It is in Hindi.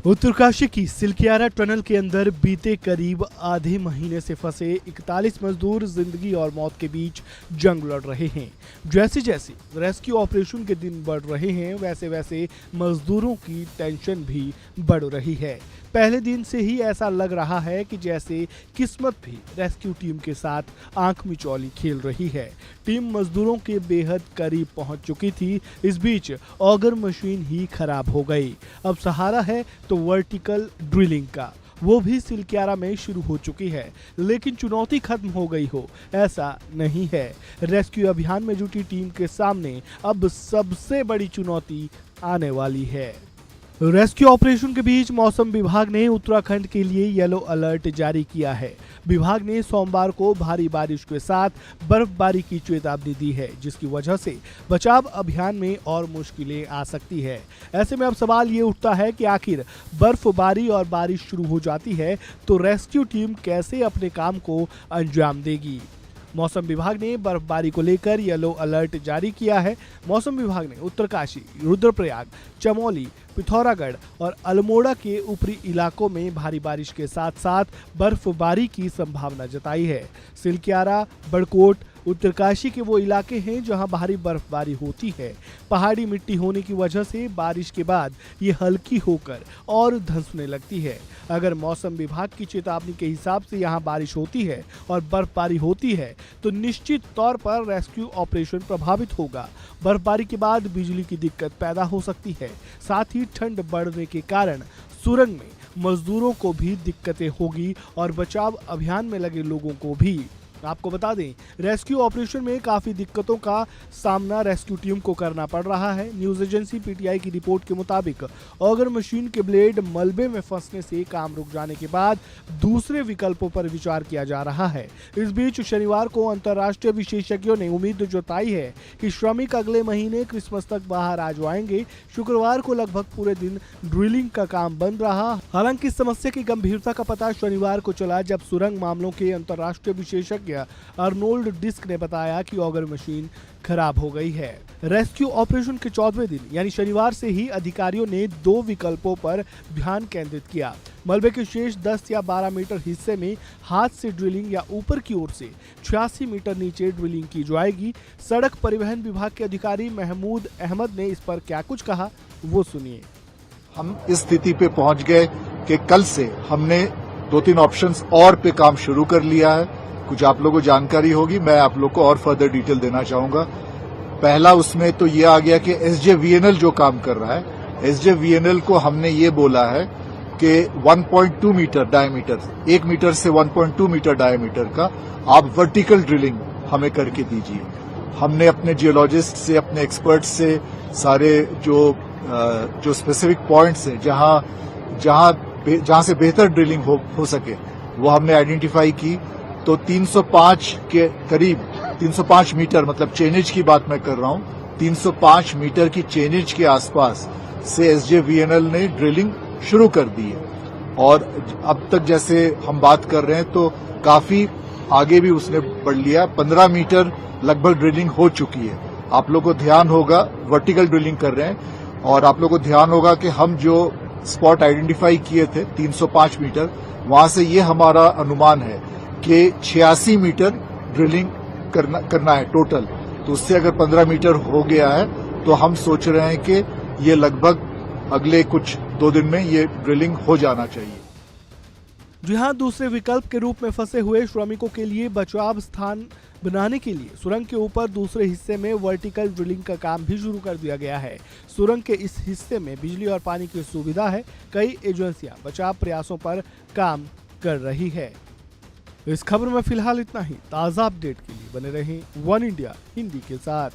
उत्तरकाशी की सिलकियारा टनल के अंदर बीते करीब आधे महीने से फंसे 41 मजदूर जिंदगी और मौत के बीच जंग लड़ रहे हैं। जैसे जैसे रेस्क्यू ऑपरेशन के दिन बढ़ रहे हैं वैसे वैसे मजदूरों की टेंशन भी बढ़ रही है। पहले दिन से ही ऐसा लग रहा है कि जैसे किस्मत भी रेस्क्यू टीम के साथ आंख मिचौली खेल रही है। टीम मजदूरों के बेहद करीब पहुंच चुकी थी। इस बीच ऑगर मशीन ही खराब हो गई। अब सहारा है तो वर्टिकल ड्रिलिंग का, वो भी सिलकियारा में शुरू हो चुकी है, लेकिन चुनौती खत्म हो गई हो ऐसा नहीं है। रेस्क्यू अभियान में जुटी टीम के सामने अब सबसे बड़ी चुनौती आने वाली है। रेस्क्यू ऑपरेशन के बीच मौसम विभाग ने उत्तराखंड के लिए येलो अलर्ट जारी किया है। विभाग ने सोमवार को भारी बारिश के साथ बर्फबारी की चेतावनी दी है, जिसकी वजह से बचाव अभियान में और मुश्किलें आ सकती है। ऐसे में अब सवाल ये उठता है कि आखिर बर्फबारी और बारिश शुरू हो जाती है तो रेस्क्यू टीम कैसे अपने काम को अंजाम देगी। मौसम विभाग ने बर्फबारी को लेकर येलो अलर्ट जारी किया है। मौसम विभाग ने उत्तरकाशी, रुद्रप्रयाग, चमोली, पिथौरागढ़ और अल्मोड़ा के ऊपरी इलाकों में भारी बारिश के साथ साथ बर्फबारी की संभावना जताई है। सिलकियारा, बड़कोट, उत्तरकाशी के वो इलाके हैं जहां भारी बर्फबारी होती है। पहाड़ी मिट्टी होने की वजह से बारिश के बाद ये हल्की होकर और धंसने लगती है। अगर मौसम विभाग की चेतावनी के हिसाब से यहां बारिश होती है और बर्फबारी होती है तो निश्चित तौर पर रेस्क्यू ऑपरेशन प्रभावित होगा। बर्फबारी के बाद बिजली की दिक्कत पैदा हो सकती है। साथ ही ठंड बढ़ने के कारण सुरंग में मजदूरों को भी दिक्कतें होगी और बचाव अभियान में लगे लोगों को भी। आपको बता दें, रेस्क्यू ऑपरेशन में काफी दिक्कतों का सामना रेस्क्यू टीम को करना पड़ रहा है। न्यूज एजेंसी पीटीआई की रिपोर्ट के मुताबिक ऑगर मशीन के ब्लेड मलबे में फंसने से काम रुक जाने के बाद दूसरे विकल्पों पर विचार किया जा रहा है। इस बीच शनिवार को अंतर्राष्ट्रीय विशेषज्ञों ने उम्मीद जताई है कि श्रमिक अगले महीने क्रिसमस तक बाहर आ जाएंगे। शुक्रवार को लगभग पूरे दिन ड्रिलिंग का काम बंद रहा। हालांकि इस समस्या की गंभीरता का पता शनिवार को चला जब सुरंग मामलों के अंतर्राष्ट्रीय विशेषज्ञ अर्नोल्ड डिस्क ने बताया कि ऑगर मशीन खराब हो गई है। रेस्क्यू ऑपरेशन के 14वें दिन यानी शनिवार से ही अधिकारियों ने 2 विकल्पों पर ध्यान केंद्रित किया। मलबे के शेष 10 या 12 मीटर हिस्से में हाथ से ड्रिलिंग या ऊपर की ओर से 86 मीटर नीचे ड्रिलिंग की जाएगी। सड़क परिवहन विभाग के अधिकारी महमूद अहमद ने इस पर क्या कुछ कहा, वो सुनिए। हम इस स्थिति पे पहुंच गए कि कल से हमने 2-3 ऑप्शंस और पे काम शुरू कर लिया है। कुछ आप लोगों को जानकारी होगी, मैं आप लोग को और फर्दर डिटेल देना चाहूंगा। पहला उसमें तो ये आ गया कि एसजेवीएनएल जो काम कर रहा है, एसजेवीएनएल को हमने ये बोला है कि 1.2 मीटर डायमीटर, 1 मीटर से 1.2 मीटर डायमीटर का आप वर्टिकल ड्रिलिंग हमें करके दीजिए। हमने अपने जियोलॉजिस्ट से, अपने एक्सपर्ट से सारे जो स्पेसिफिक पॉइंट्स हैं जहां से बेहतर ड्रिलिंग हो सके वो हमने आइडेंटिफाई की। तो 305 के करीब 305 मीटर, मतलब चेनेज की बात मैं कर रहा हूं, 305 मीटर की चेनेज के आसपास से एसजेवीएनएल ने ड्रिलिंग शुरू कर दी है। और अब तक जैसे हम बात कर रहे हैं तो काफी आगे भी उसने बढ़ लिया। 15 मीटर लगभग ड्रिलिंग हो चुकी है। आप लोग को ध्यान होगा, वर्टिकल ड्रिलिंग कर रहे हैं और आप लोग को ध्यान होगा कि हम जो स्पॉट आइडेंटिफाई किए थे 305 मीटर, वहां से ये हमारा अनुमान है कि 86 मीटर ड्रिलिंग करना है टोटल। तो उससे अगर 15 मीटर हो गया है तो हम सोच रहे हैं कि ये लगभग अगले कुछ 2 दिन में ये ड्रिलिंग हो जाना चाहिए। जी हां, दूसरे विकल्प के रूप में फंसे हुए श्रमिकों के लिए बचाव स्थान बनाने के लिए सुरंग के ऊपर दूसरे हिस्से में वर्टिकल ड्रिलिंग का काम भी शुरू कर दिया गया है। सुरंग के इस हिस्से में बिजली और पानी की सुविधा है। कई एजेंसियां बचाव प्रयासों पर काम कर रही है। इस खबर में फिलहाल इतना ही। ताज़ा अपडेट के लिए बने रहें वन इंडिया हिंदी के साथ।